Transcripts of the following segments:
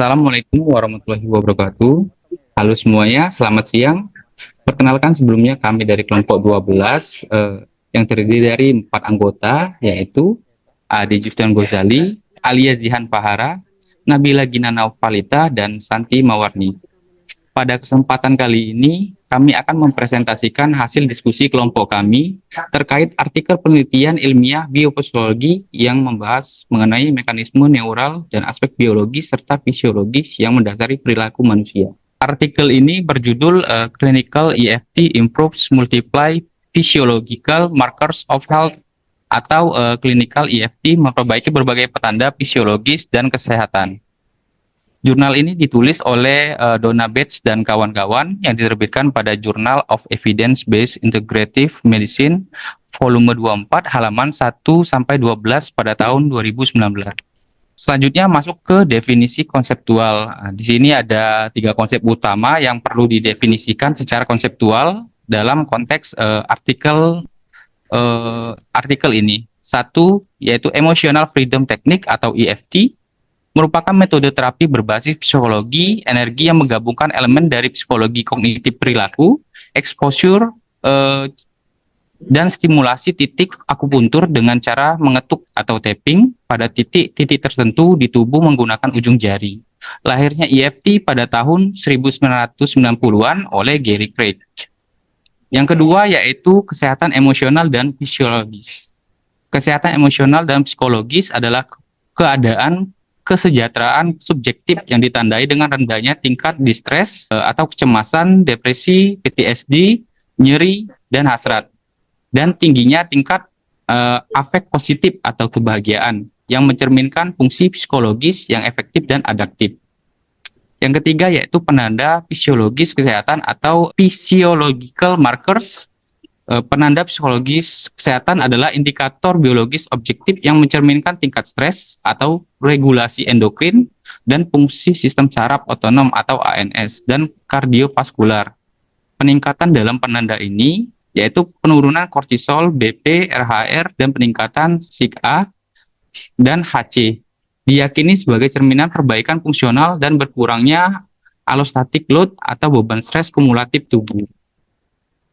Assalamualaikum warahmatullahi wabarakatuh. Halo semuanya, selamat siang. Perkenalkan sebelumnya kami dari kelompok 12 yang terdiri dari 4 anggota, yaitu Ade Justin Gozali, Alia Zihan Pahara, Nabila Ginana Palita, dan Santi Mawarni. Pada kesempatan kali ini, kami akan mempresentasikan hasil diskusi kelompok kami terkait artikel penelitian ilmiah biopsikologi yang membahas mengenai mekanisme neural dan aspek biologis serta fisiologis yang mendasari perilaku manusia. Artikel ini berjudul Clinical EFT Improves Multiply Physiological Markers of Health atau Clinical EFT memperbaiki berbagai petanda fisiologis dan kesehatan. Jurnal ini ditulis oleh Donna Bates dan kawan-kawan yang diterbitkan pada Journal of Evidence-Based Integrative Medicine volume 24 halaman 1-12 pada tahun 2019. Selanjutnya masuk ke definisi konseptual. Di sini ada 3 konsep utama yang perlu didefinisikan secara konseptual dalam konteks artikel ini. Satu, yaitu Emotional Freedom Technique atau EFT, merupakan metode terapi berbasis psikologi energi yang menggabungkan elemen dari psikologi kognitif perilaku, exposure, dan stimulasi titik akupuntur dengan cara mengetuk atau tapping pada titik-titik tertentu di tubuh menggunakan ujung jari. Lahirnya EFT pada tahun 1990-an oleh Gary Craig. Yang kedua yaitu kesehatan emosional dan fisiologis. Kesehatan emosional dan psikologis adalah keadaan kesejahteraan subjektif yang ditandai dengan rendahnya tingkat distres atau kecemasan, depresi, PTSD, nyeri, dan hasrat, dan tingginya tingkat afek positif atau kebahagiaan yang mencerminkan fungsi psikologis yang efektif dan adaptif. Yang ketiga yaitu penanda fisiologis kesehatan atau physiological markers. Penanda psikologis kesehatan adalah indikator biologis objektif yang mencerminkan tingkat stres atau regulasi endokrin dan fungsi sistem saraf otonom atau ANS dan kardiovaskular. Peningkatan dalam penanda ini yaitu penurunan kortisol, BP, RHR, dan peningkatan SIG-A dan HC. Diyakini sebagai cerminan perbaikan fungsional dan berkurangnya allostatic load atau beban stres kumulatif tubuh.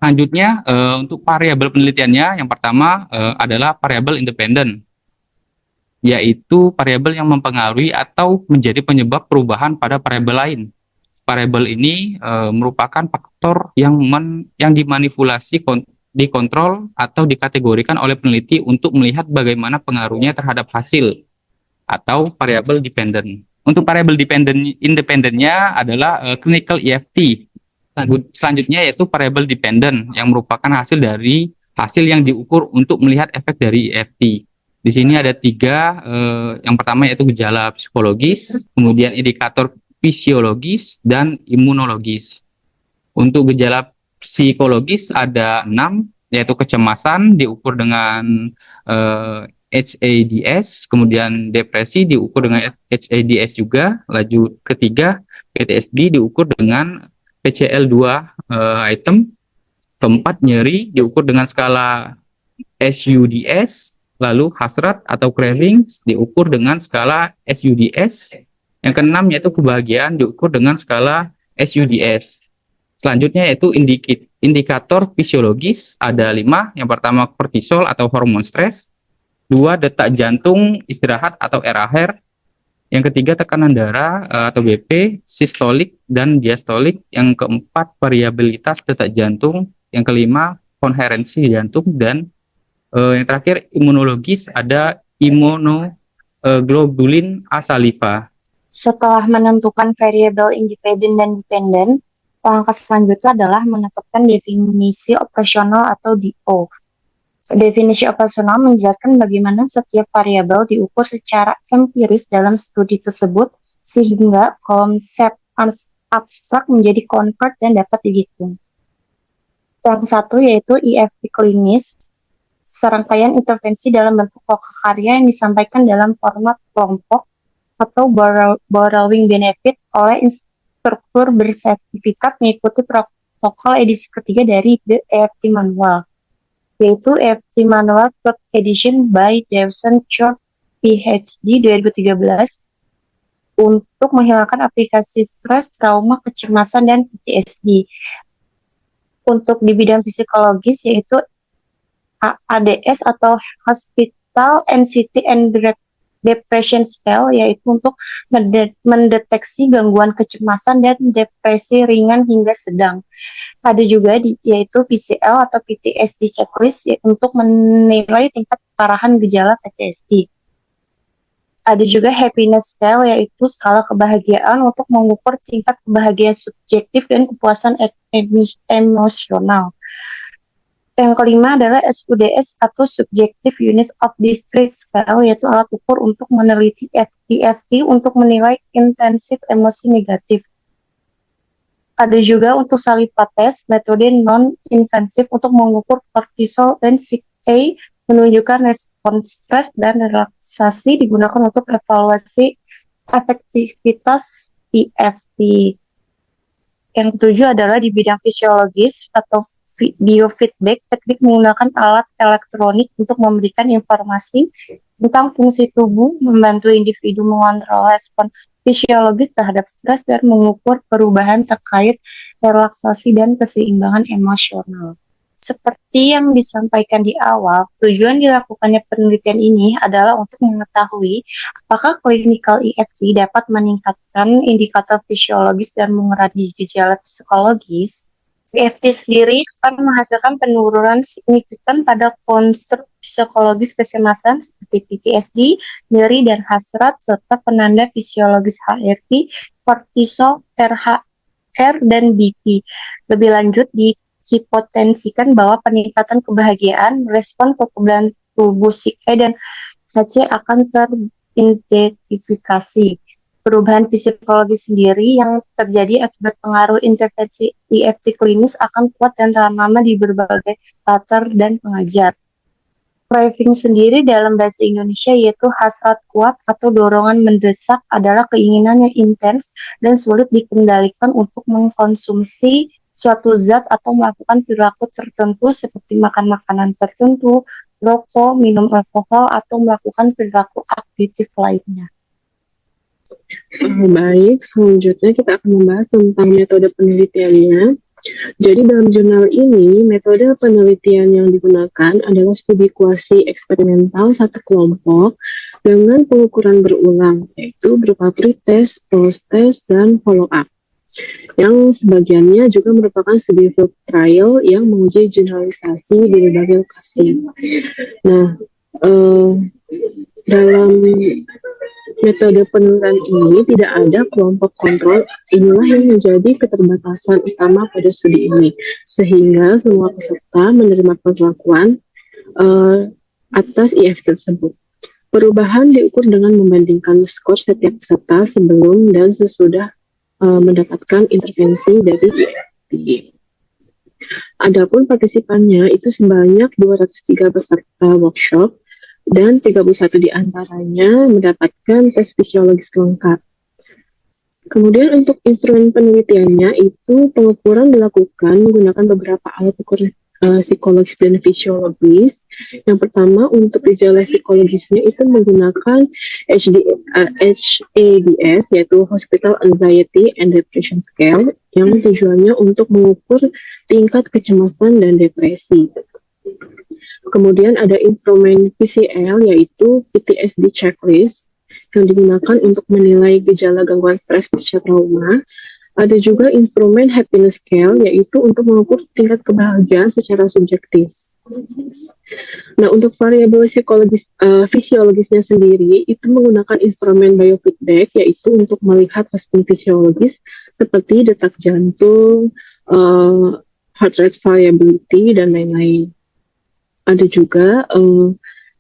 Selanjutnya, untuk variabel penelitiannya, yang pertama adalah variabel independen, yaitu variabel yang mempengaruhi atau menjadi penyebab perubahan pada variabel lain. Variabel ini merupakan faktor yang dimanipulasi, dikontrol, atau dikategorikan oleh peneliti untuk melihat bagaimana pengaruhnya terhadap hasil, atau variabel dependen. Untuk variabel independennya adalah clinical EFT. Selanjutnya yaitu variable dependent yang merupakan hasil yang diukur untuk melihat efek dari EFT. Di sini ada 3, yang pertama yaitu gejala psikologis, kemudian indikator fisiologis, dan imunologis. Untuk gejala psikologis ada 6, yaitu kecemasan diukur dengan HADS, kemudian depresi diukur dengan HADS juga, lanjut ketiga PTSD diukur dengan PCL2 item, keempat nyeri diukur dengan skala SUDS, lalu hasrat atau cravings diukur dengan skala SUDS, yang keenam yaitu kebahagiaan diukur dengan skala SUDS. Selanjutnya yaitu indikator fisiologis ada 5, yang pertama kortisol atau hormon stres, 2 detak jantung istirahat atau RHR, yang ketiga tekanan darah atau BP, sistolik dan diastolik, yang keempat variabilitas detak jantung, yang kelima konherensi jantung, dan yang terakhir imunologis ada imunoglobulin A saliva. Setelah menentukan variabel independen dan dependen, langkah selanjutnya adalah menetapkan definisi operasional atau DO. Definisi operasional menjelaskan bagaimana setiap variabel diukur secara empiris dalam studi tersebut sehingga konsep abstrak menjadi convert dan dapat dihitung. Yang satu yaitu EFT klinis, serangkaian intervensi dalam bentuk lokakarya yang disampaikan dalam format kelompok atau borrowing benefit oleh instruktur bersertifikat mengikuti protokol edisi ketiga dari The EFT Manual, yaitu EFT Manual 3rd Edition by Dawson Church PhD 2013. untuk menghilangkan aplikasi stres, trauma, kecemasan, dan PTSD. Untuk di bidang psikologis yaitu ADS atau Hospital Anxiety and Depression Scale, yaitu untuk mendeteksi gangguan kecemasan dan depresi ringan hingga sedang. Ada juga yaitu PCL atau PTSD checklist untuk menilai tingkat keparahan gejala PTSD. Ada juga happiness scale, yaitu skala kebahagiaan untuk mengukur tingkat kebahagiaan subjektif dan kepuasan emosional. Yang kelima adalah SUDS atau Subjective Unit of Distress Scale, yaitu alat ukur untuk meneliti EFT untuk menilai intensif emosi negatif. Ada juga untuk Saliva Test, metode non-invasif untuk mengukur kortisol dan CK menunjukkan respons stres dan relaksasi, digunakan untuk evaluasi efektivitas EFT. Yang ketujuh adalah di bidang fisiologis atau biofeedback, teknik menggunakan alat elektronik untuk memberikan informasi tentang fungsi tubuh, membantu individu mengontrol respon fisiologis terhadap stres dan mengukur perubahan terkait relaksasi dan keseimbangan emosional. Seperti yang disampaikan di awal, tujuan dilakukannya penelitian ini adalah untuk mengetahui apakah clinical EFT dapat meningkatkan indikator fisiologis dan mengurangi gejala psikologis. EFT sendiri akan menghasilkan penurunan signifikan pada konstruk psikologis kecemasan seperti PTSD, nyeri dan hasrat, serta penanda fisiologis HRV, kortisol, RHR, dan BP. Lebih lanjut, dihipotensikan bahwa peningkatan kebahagiaan, respon kekebalan tubuh CK dan HC akan teridentifikasi. Perubahan psikologis sendiri yang terjadi akibat pengaruh intervensi EFT klinis akan kuat dan tahan lama di berbagai latar dan pengajar. Craving sendiri dalam bahasa Indonesia yaitu hasrat kuat atau dorongan mendesak, adalah keinginan yang intens dan sulit dikendalikan untuk mengkonsumsi suatu zat atau melakukan perilaku tertentu seperti makan makanan tertentu, rokok, minum alkohol, atau melakukan perilaku aktif lainnya. Baik, selanjutnya kita akan membahas tentang metode penelitiannya. Jadi dalam jurnal ini, metode penelitian yang digunakan adalah studi kuasi eksperimental satu kelompok dengan pengukuran berulang, yaitu berupa pretest, post-test, dan follow-up. Yang sebagiannya juga merupakan studi field trial yang menguji generalisasi di berbagai lokasi. Nah, dalam metode penelitian ini tidak ada kelompok kontrol. Inilah yang menjadi keterbatasan utama pada studi ini, sehingga semua peserta menerima perlakuan atas EFT tersebut. Perubahan diukur dengan membandingkan skor setiap peserta sebelum dan sesudah mendapatkan intervensi dari EFT. Adapun partisipannya itu sebanyak 203 peserta workshop, dan 31 diantaranya mendapatkan tes fisiologis lengkap. Kemudian untuk instrumen penelitiannya itu pengukuran dilakukan menggunakan beberapa alat ukur psikologis dan fisiologis. Yang pertama untuk gejala psikologisnya itu menggunakan HADS, yaitu Hospital Anxiety and Depression Scale, yang tujuannya untuk mengukur tingkat kecemasan dan depresi. Kemudian ada instrumen PCL, yaitu PTSD checklist, yang digunakan untuk menilai gejala gangguan stres pasca trauma. Ada juga instrumen happiness scale, yaitu untuk mengukur tingkat kebahagiaan secara subjektif. Nah, untuk variabel fisiologisnya sendiri itu menggunakan instrumen biofeedback, yaitu untuk melihat respon fisiologis seperti detak jantung, heart rate variability, dan lain-lain. Ada juga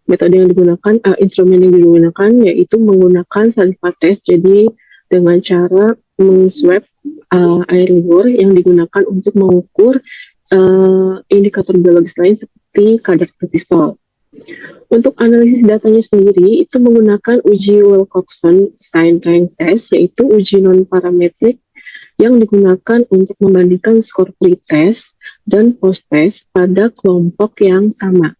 metode yang digunakan, instrumen yang digunakan yaitu menggunakan saliva test, jadi dengan cara meng-swab air liur yang digunakan untuk mengukur indikator biologis lain seperti kadar kortisol. Untuk analisis datanya sendiri itu menggunakan uji Wilcoxon Sign Rank Test, yaitu uji non-parametrik yang digunakan untuk membandingkan skor pre-test dan post-test pada kelompok yang sama.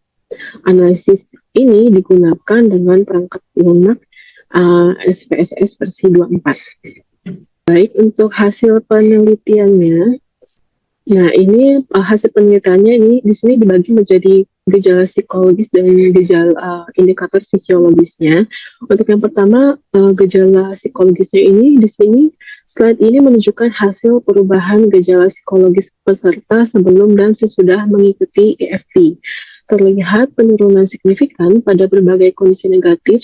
Analisis ini digunakan dengan perangkat lunak SPSS versi 24. Baik, untuk hasil penelitiannya, nah ini hasil penelitiannya ini di sini dibagi menjadi gejala psikologis dan gejala indikator fisiologisnya. Untuk yang pertama, gejala psikologisnya ini di sini slide ini menunjukkan hasil perubahan gejala psikologis peserta sebelum dan sesudah mengikuti EFT. Terlihat penurunan signifikan pada berbagai kondisi negatif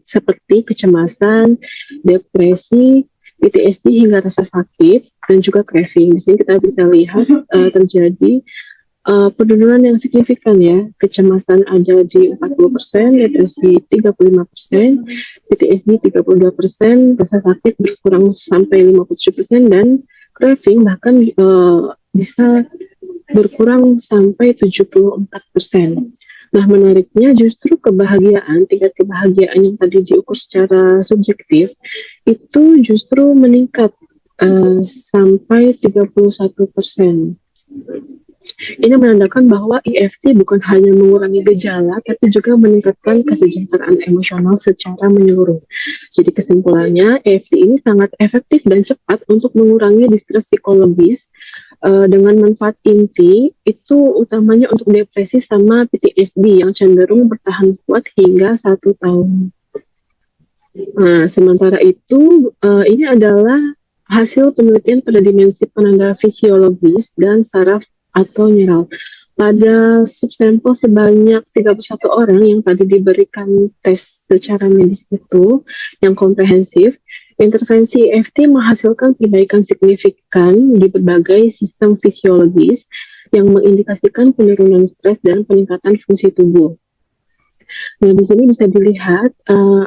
seperti kecemasan, depresi, PTSD hingga rasa sakit dan juga craving. Di sini kita bisa lihat terjadi penurunan yang signifikan ya. Kecemasan ada di 40%, depresi 35%, PTSD 32%, rasa sakit berkurang sampai 57% dan craving bahkan bisa berkurang sampai 74%. Nah, menariknya justru tingkat kebahagiaan yang tadi diukur secara subjektif itu justru meningkat sampai 31%. Ini menandakan bahwa EFT bukan hanya mengurangi gejala, tapi juga meningkatkan kesejahteraan emosional secara menyeluruh. Jadi kesimpulannya, EFT ini sangat efektif dan cepat untuk mengurangi distres psikologis dengan manfaat inti itu utamanya untuk depresi sama PTSD yang cenderung bertahan kuat hingga 1 tahun. Nah, sementara itu ini adalah hasil penelitian pada dimensi penanda fisiologis dan saraf atau neural. Pada subsampel sebanyak 31 orang yang tadi diberikan tes secara medis itu, yang komprehensif, intervensi EFT menghasilkan perbaikan signifikan di berbagai sistem fisiologis yang mengindikasikan penurunan stres dan peningkatan fungsi tubuh. Nah, di sini bisa dilihat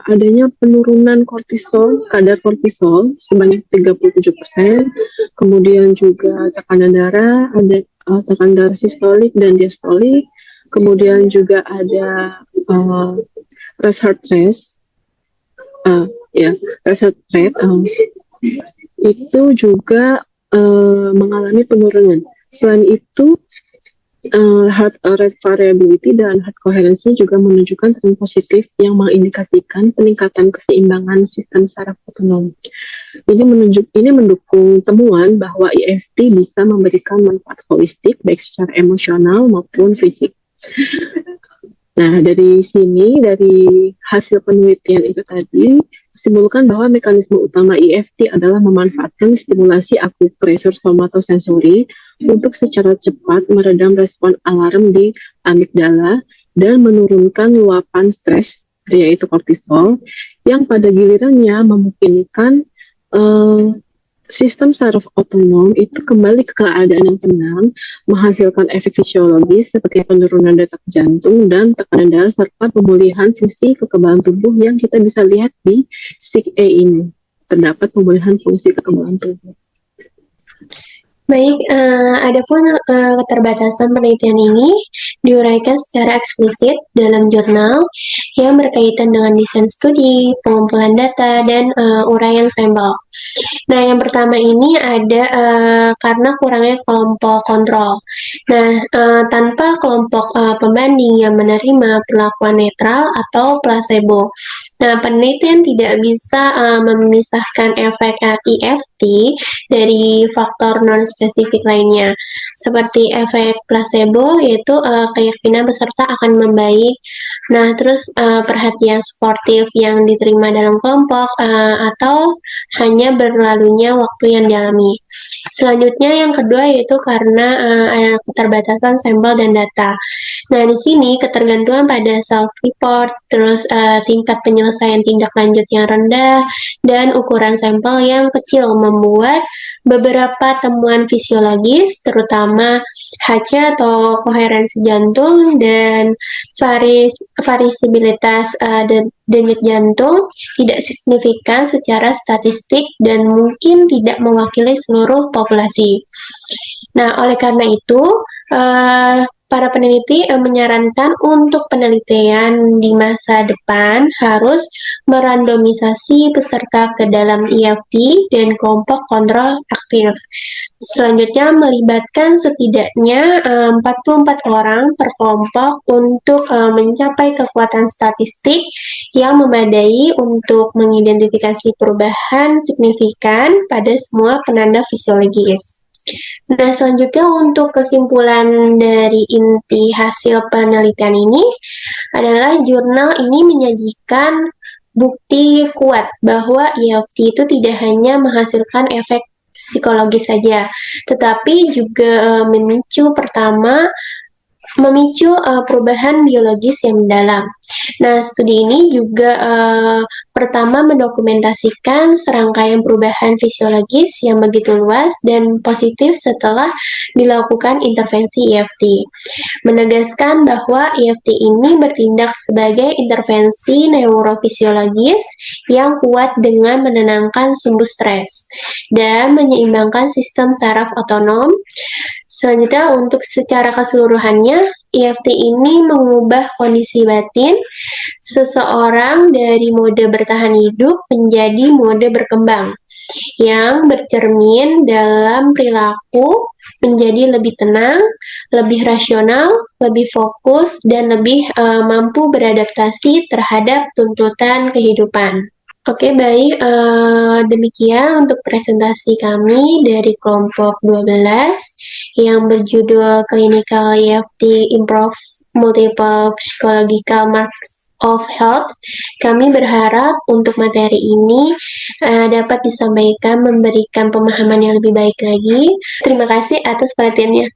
adanya penurunan kadar kortisol sebanyak 37%, kemudian juga tekanan darah, ada tekanan darah sistolik dan diastolik, kemudian juga ada rest heart rate, rest heart rate itu juga mengalami penurunan. Selain itu, heart rate variability dan heart coherency juga menunjukkan tren positif yang mengindikasikan peningkatan keseimbangan sistem saraf otonom. Ini mendukung temuan bahwa EFT bisa memberikan manfaat holistik baik secara emosional maupun fisik. Nah, dari hasil penelitian itu tadi, simpulkan bahwa mekanisme utama EFT adalah memanfaatkan stimulasi akupresur somatosensori untuk secara cepat meredam respon alarm di amigdala dan menurunkan luapan stres, yaitu kortisol, yang pada gilirannya memungkinkan sistem saraf otonom itu kembali ke keadaan yang tenang, menghasilkan efek fisiologis seperti penurunan detak jantung dan tekanan darah serta pemulihan fungsi kekebalan tubuh yang kita bisa lihat di SIG-E ini. Terdapat pemulihan fungsi kekebalan tubuh. Baik, adapun keterbatasan penelitian ini diuraikan secara eksplisit dalam jurnal yang berkaitan dengan desain studi, pengumpulan data, dan uraian sampel. Nah, yang pertama ini ada karena kurangnya kelompok kontrol. Nah, tanpa kelompok pembanding yang menerima perlakuan netral atau placebo. Nah, penelitian tidak bisa memisahkan efek EFT dari faktor non-spesifik lainnya, seperti efek placebo, yaitu keyakinan peserta akan membaik. Nah, terus perhatian suportif yang diterima dalam kelompok, atau hanya berlalunya waktu yang dialami. Selanjutnya, yang kedua yaitu karena keterbatasan sampel dan data. Nah, di sini ketergantungan pada self-report, terus tingkat penyelesaian tindak lanjut yang rendah, dan ukuran sampel yang kecil membuat beberapa temuan fisiologis, terutama HC atau koherensi jantung dan varisibilitas denyut jantung tidak signifikan secara statistik dan mungkin tidak mewakili seluruh populasi. Nah, oleh karena itu, para peneliti menyarankan untuk penelitian di masa depan harus merandomisasi peserta ke dalam EFT dan kelompok kontrol aktif. Selanjutnya melibatkan setidaknya 44 orang per kelompok untuk mencapai kekuatan statistik yang memadai untuk mengidentifikasi perubahan signifikan pada semua penanda fisiologis. Nah, selanjutnya untuk kesimpulan dari inti hasil penelitian ini adalah jurnal ini menyajikan bukti kuat bahwa EFT itu tidak hanya menghasilkan efek psikologis saja, tetapi juga memicu perubahan biologis yang mendalam. Nah, studi ini juga pertama mendokumentasikan serangkaian perubahan fisiologis yang begitu luas dan positif setelah dilakukan intervensi EFT. Menegaskan bahwa EFT ini bertindak sebagai intervensi neurofisiologis yang kuat dengan menenangkan sumber stres dan menyeimbangkan sistem saraf otonom. Selanjutnya, untuk secara keseluruhannya, EFT ini mengubah kondisi batin seseorang dari mode bertahan hidup menjadi mode berkembang, yang bercermin dalam perilaku menjadi lebih tenang, lebih rasional, lebih fokus, dan lebih mampu beradaptasi terhadap tuntutan kehidupan. Oke, baik. Demikian untuk presentasi kami dari kelompok 12 yang berjudul Clinical EFT Improve Multiple Psychological Marks of Health. Kami berharap untuk materi ini dapat disampaikan memberikan pemahaman yang lebih baik lagi. Terima kasih atas perhatiannya.